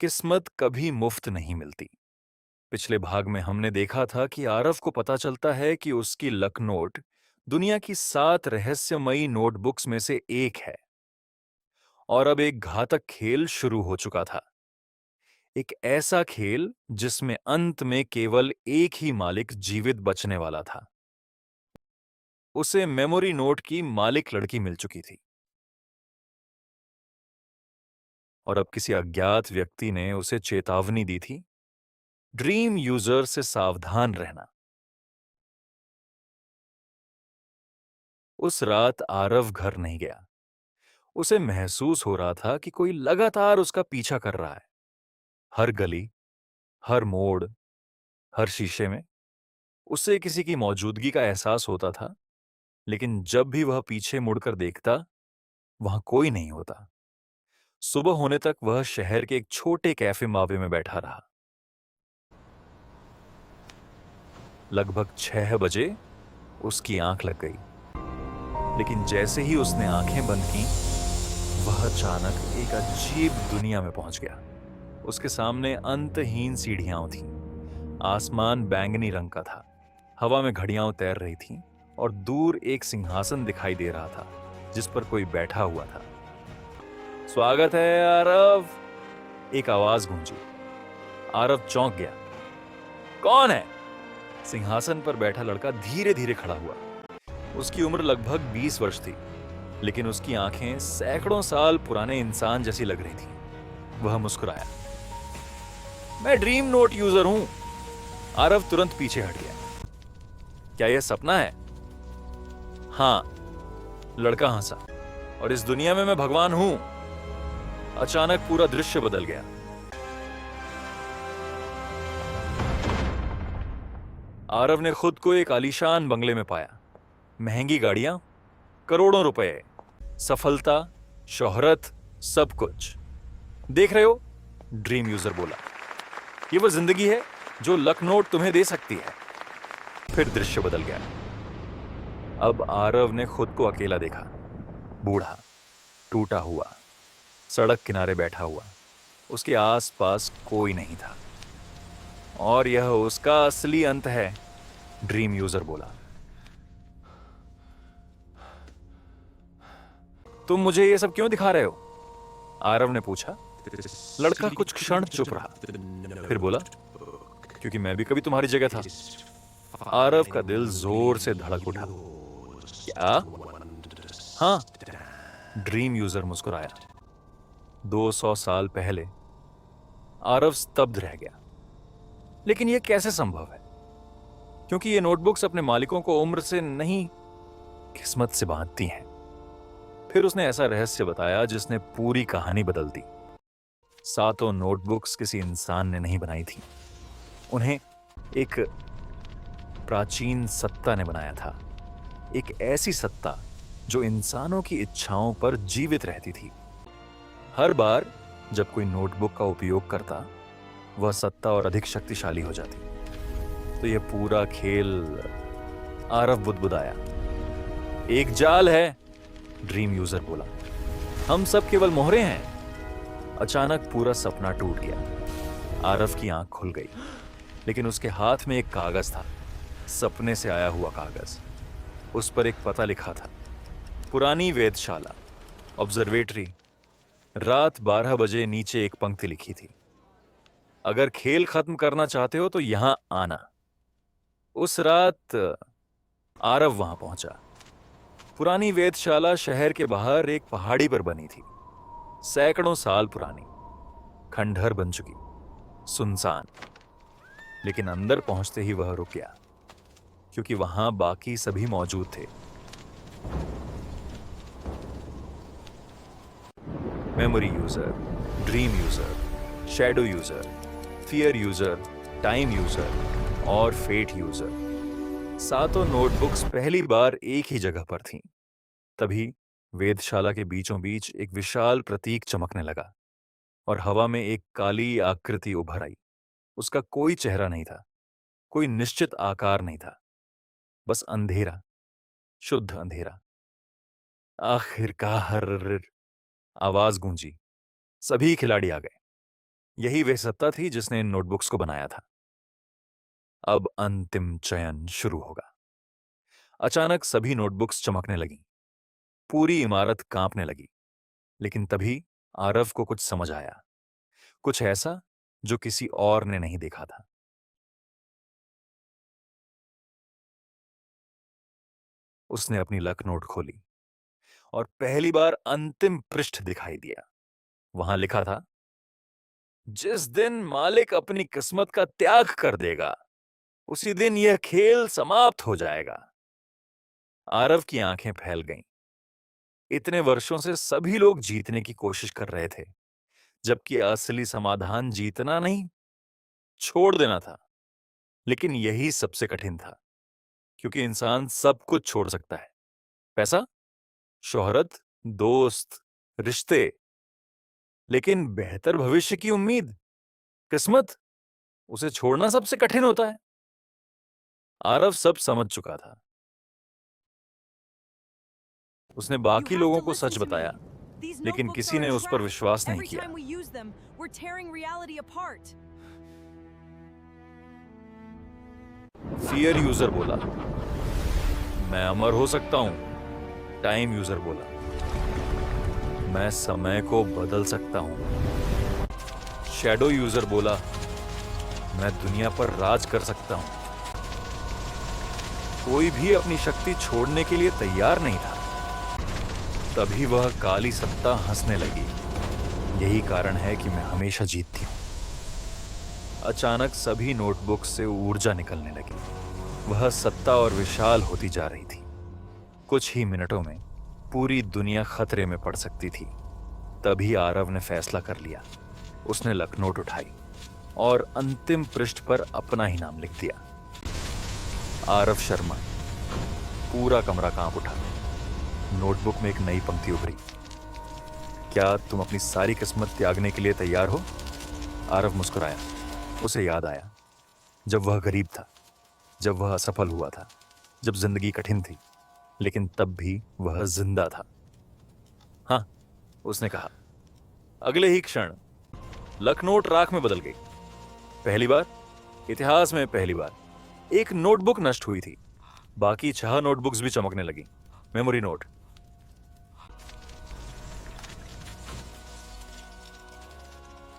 किस्मत कभी मुफ्त नहीं मिलती। पिछले भाग में हमने देखा था कि आरव को पता चलता है कि उसकी लक नोट दुनिया की 7 रहस्यमयी नोटबुक्स में से एक है और अब एक घातक खेल शुरू हो चुका था। एक ऐसा खेल जिसमें अंत में केवल एक ही मालिक जीवित बचने वाला था। उसे मेमोरी नोट की मालिक लड़की मिल चुकी थी और अब किसी अज्ञात व्यक्ति ने उसे चेतावनी दी थी, ड्रीम यूजर से सावधान रहना। उस रात आरव घर नहीं गया। उसे महसूस हो रहा था कि कोई लगातार उसका पीछा कर रहा है। हर गली, हर मोड़, हर शीशे में उसे किसी की मौजूदगी का एहसास होता था, लेकिन जब भी वह पीछे मुड़कर देखता, वहां कोई नहीं होता। सुबह होने तक वह शहर के एक छोटे कैफे मावे में बैठा रहा। लगभग 6 बजे उसकी आंख लग गई, लेकिन जैसे ही उसने आंखें बंद की, वह अचानक एक अजीब दुनिया में पहुंच गया। उसके सामने अंतहीन सीढ़ियां थीं। आसमान बैंगनी रंग का था। हवा में घड़ियां तैर रही थीं और दूर एक सिंहासन दिखाई दे रहा था जिस पर कोई बैठा हुआ था। स्वागत है आरव, एक आवाज गूंजी। आरव चौंक गया। कौन है? सिंहासन पर बैठा लड़का धीरे धीरे खड़ा हुआ। उसकी उम्र लगभग 20 वर्ष थी, लेकिन उसकी आंखें सैकड़ों साल पुराने इंसान जैसी लग रही थी। वह मुस्कुराया। मैं ड्रीम नोट यूजर हूं। आरव तुरंत पीछे हट गया। क्या यह सपना है? हां, लड़का हंसा। और इस दुनिया में मैं भगवान हूं। अचानक पूरा दृश्य बदल गया। आरव ने खुद को एक आलीशान बंगले में पाया। महंगी गाड़ियां, करोड़ों रुपए, सफलता, शोहरत, सब कुछ। देख रहे हो? ड्रीम यूजर बोला। ये वो जिंदगी है जो लक नोट तुम्हें दे सकती है। फिर दृश्य बदल गया। अब आरव ने खुद को अकेला देखा। बूढ़ा, टूटा हुआ, सड़क किनारे बैठा हुआ। उसके आसपास कोई नहीं था। और यह उसका असली अंत है, ड्रीम यूजर बोला। तुम मुझे ये सब क्यों दिखा रहे हो? आरव ने पूछा। लड़का कुछ क्षण चुप रहा, फिर बोला, क्योंकि मैं भी कभी तुम्हारी जगह था। आरव का दिल जोर से धड़क उठा। क्या? हाँ, ड्रीम यूजर मुस्कुराया। 200 साल पहले। आरव स्तब्ध रह गया। लेकिन यह कैसे संभव है? क्योंकि ये नोटबुक्स अपने मालिकों को उम्र से नहीं, किस्मत से बांधती हैं। फिर उसने ऐसा रहस्य बताया जिसने पूरी कहानी बदल दी। सातों नोटबुक्स किसी इंसान ने नहीं बनाई थी। उन्हें एक प्राचीन सत्ता ने बनाया था। एक ऐसी सत्ता जो इंसानों की इच्छाओं पर जीवित रहती थी। हर बार जब कोई नोटबुक का उपयोग करता, वह सत्ता और अधिक शक्तिशाली हो जाती। तो यह पूरा खेल, आरव बुदबुदाया, एक जाल है, ड्रीम यूजर बोला। हम सब केवल मोहरे हैं। अचानक पूरा सपना टूट गया। आरव की आंख खुल गई, लेकिन उसके हाथ में एक कागज था। सपने से आया हुआ कागज। उस पर एक पता लिखा था। पुरानी वेधशाला, ऑब्जर्वेटरी। रात 12 बजे नीचे एक पंक्ति लिखी थी। अगर खेल खत्म करना चाहते हो तो यहां आना। उस रात आरव वहां पहुंचा। पुरानी वेधशाला शहर के बाहर एक पहाड़ी पर बनी थी। सैकड़ों साल पुरानी, खंडहर बन चुकी, सुनसान। लेकिन अंदर पहुंचते ही वह रुक गया, क्योंकि वहां बाकी सभी मौजूद थे। Memory user, dream user, shadow user, fear user, time user और फेट यूजर। सातों नोटबुक्स पहली बार एक ही जगह पर थीं। तभी वेधशाला के बीचों बीच एक विशाल प्रतीक चमकने लगा और हवा में एक काली आकृति उभर आई। उसका कोई चेहरा नहीं था, कोई निश्चित आकार नहीं था, बस अंधेरा, शुद्ध अंधेरा। आखिरकार, आवाज गूंजी। सभी खिलाड़ी आ गए। यही वह सत्ता थी जिसने इन नोटबुक्स को बनाया था। अब अंतिम चयन शुरू होगा। अचानक सभी नोटबुक्स चमकने लगीं। पूरी इमारत कांपने लगी। लेकिन तभी आरव को कुछ समझ आया, कुछ ऐसा जो किसी और ने नहीं देखा था। उसने अपनी लक नोट खोली और पहली बार अंतिम पृष्ठ दिखाई दिया। वहां लिखा था, जिस दिन मालिक अपनी किस्मत का त्याग कर देगा, उसी दिन यह खेल समाप्त हो जाएगा। आरव की आंखें फैल गईं। इतने वर्षों से सभी लोग जीतने की कोशिश कर रहे थे, जबकि असली समाधान जीतना नहीं, छोड़ देना था। लेकिन यही सबसे कठिन था, क्योंकि इंसान सब कुछ छोड़ सकता है। पैसा, शोहरत, दोस्त, रिश्ते, लेकिन बेहतर भविष्य की उम्मीद, किस्मत, उसे छोड़ना सबसे कठिन होता है। आरव सब समझ चुका था। उसने You बाकी have लोगों to को listen सच to me. बताया, These लेकिन notebooks किसी are ने a उस पर trap. विश्वास नहीं Every किया। time we use them, we're tearing reality apart. Fear user बोला, मैं अमर हो सकता हूं। टाइम यूजर बोला, मैं समय को बदल सकता हूं। शैडो यूजर बोला, मैं दुनिया पर राज कर सकता हूं। कोई भी अपनी शक्ति छोड़ने के लिए तैयार नहीं था। तभी वह काली सत्ता हंसने लगी। यही कारण है कि मैं हमेशा जीतती हूं। अचानक सभी नोटबुक से ऊर्जा निकलने लगी। वह सत्ता और विशाल होती जा रही थी। कुछ ही मिनटों में पूरी दुनिया खतरे में पड़ सकती थी। तभी आरव ने फैसला कर लिया। उसने लकनोट उठाई और अंतिम पृष्ठ पर अपना ही नाम लिख दिया, आरव शर्मा। पूरा कमरा कांप उठा। नोटबुक में एक नई पंक्ति उभरी, क्या तुम अपनी सारी किस्मत त्यागने के लिए तैयार हो? आरव मुस्कुराया। उसे याद आया जब वह गरीब था, जब वह असफल हुआ था, जब जिंदगी कठिन थी, लेकिन तब भी वह जिंदा था। हाँ, उसने कहा। अगले ही क्षण लकनोट राख में बदल गई। पहली बार, इतिहास में पहली बार, एक नोटबुक नष्ट हुई थी। बाकी 6 नोटबुक्स भी चमकने लगी। Memory note,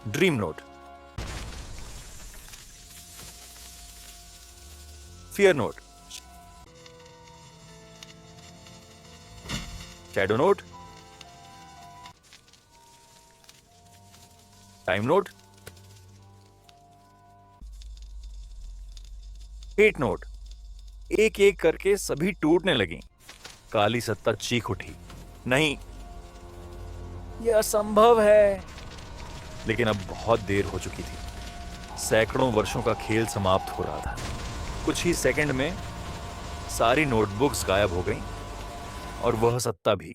dream note, fear note, shadow note, time note, hate note. एक एक करके सभी टूटने लगी। काली सत्ता चीख उठी, नहीं, यह असंभव है। लेकिन अब बहुत देर हो चुकी थी। सैकड़ों वर्षों का खेल समाप्त हो रहा था। कुछ ही सेकंड में सारी नोटबुक्स गायब हो गईं और वह सत्ता भी।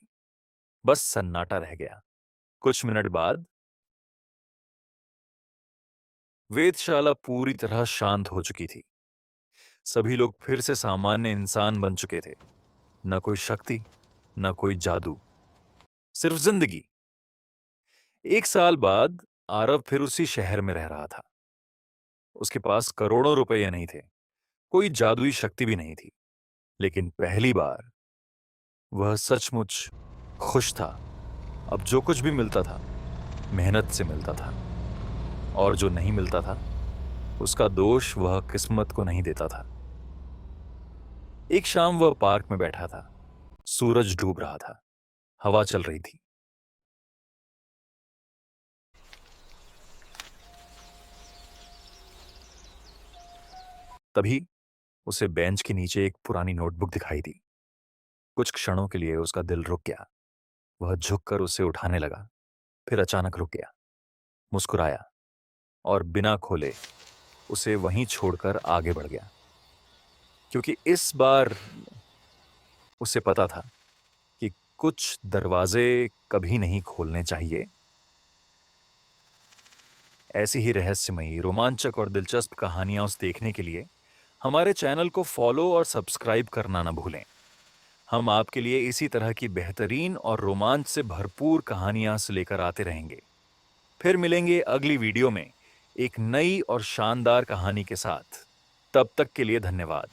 बस सन्नाटा रह गया। कुछ मिनट बाद वेधशाला पूरी तरह शांत हो चुकी थी। सभी लोग फिर से सामान्य इंसान बन चुके थे। न कोई शक्ति, न कोई जादू, सिर्फ जिंदगी। 1 साल बाद आरव फिर उसी शहर में रह रहा था। उसके पास करोड़ों रुपए नहीं थे, कोई जादुई शक्ति भी नहीं थी, लेकिन पहली बार वह सचमुच खुश था। अब जो कुछ भी मिलता था, मेहनत से मिलता था, और जो नहीं मिलता था, उसका दोष वह किस्मत को नहीं देता था। एक शाम वह पार्क में बैठा था। सूरज डूब रहा था, हवा चल रही थी। तभी उसे बेंच के नीचे एक पुरानी नोटबुक दिखाई दी। कुछ क्षणों के लिए उसका दिल रुक गया। वह झुककर उसे उठाने लगा, फिर अचानक रुक गया, मुस्कुराया और बिना खोले उसे वहीं छोड़कर आगे बढ़ गया। क्योंकि इस बार उसे पता था कि कुछ दरवाजे कभी नहीं खोलने चाहिए। ऐसी ही रहस्यमयी, रोमांचक और दिलचस्प कहानियां उस देखने के लिए हमारे चैनल को फॉलो और सब्सक्राइब करना न भूलें। हम आपके लिए इसी तरह की बेहतरीन और रोमांच से भरपूर कहानियां से लेकर आते रहेंगे। फिर मिलेंगे अगली वीडियो में। एक नई और शानदार कहानी के साथ। तब तक के लिए धन्यवाद।